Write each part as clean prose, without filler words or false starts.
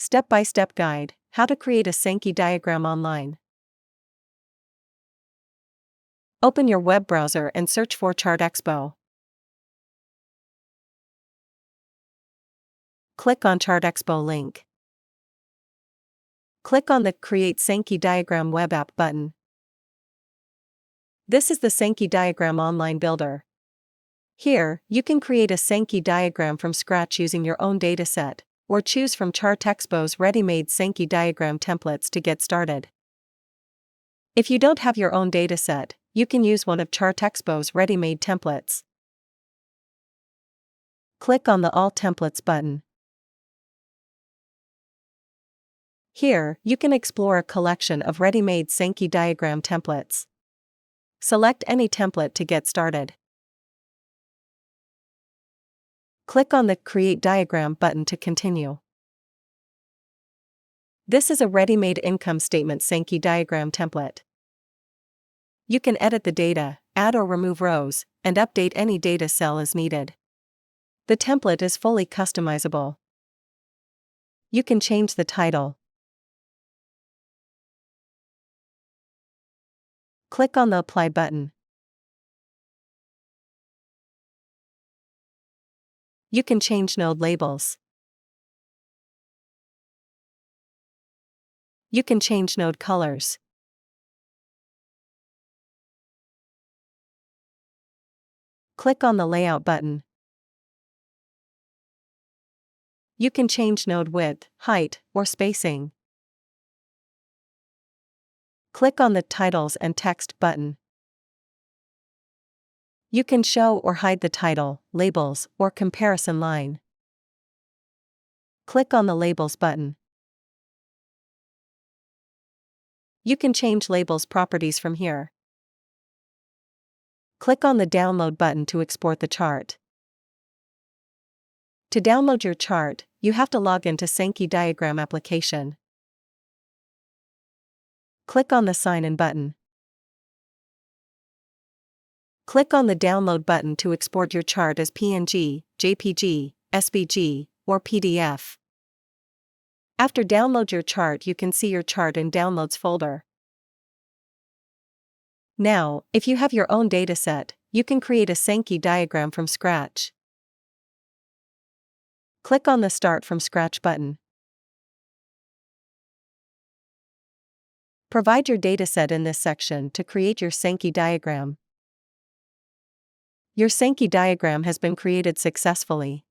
Step-by-step guide, how to create a Sankey diagram online. Open your web browser and search for ChartExpo. Click on ChartExpo link. Click on the Create Sankey Diagram Web App button. This is the Sankey Diagram Online builder. Here, you can create a Sankey diagram from scratch using your own dataset, or choose from ChartExpo's ready-made Sankey diagram templates to get started. If you don't have your own dataset, you can use one of ChartExpo's ready-made templates. Click on the All Templates button. Here, you can explore a collection of ready-made Sankey diagram templates. Select any template to get started. Click on the Create Diagram button to continue. This is a ready-made income statement Sankey diagram template. You can edit the data, add or remove rows, and update any data cell as needed. The template is fully customizable. You can change the title. Click on the Apply button. You can change node labels. You can change node colors. Click on the Layout button. You can change node width, height, or spacing. Click on the Titles and Text button. You can show or hide the title, labels, or comparison line. Click on the Labels button. You can change labels properties from here. Click on the Download button to export the chart. To download your chart, you have to log into Sankey Diagram application. Click on the Sign In button. Click on the Download button to export your chart as PNG, JPG, SVG, or PDF. After download your chart, you can see your chart in Downloads folder. Now, if you have your own dataset, you can create a Sankey diagram from scratch. Click on the Start from Scratch button. Provide your dataset in this section to create your Sankey diagram. Your Sankey diagram has been created successfully.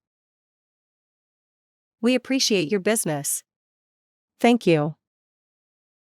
We appreciate your business. Thank you.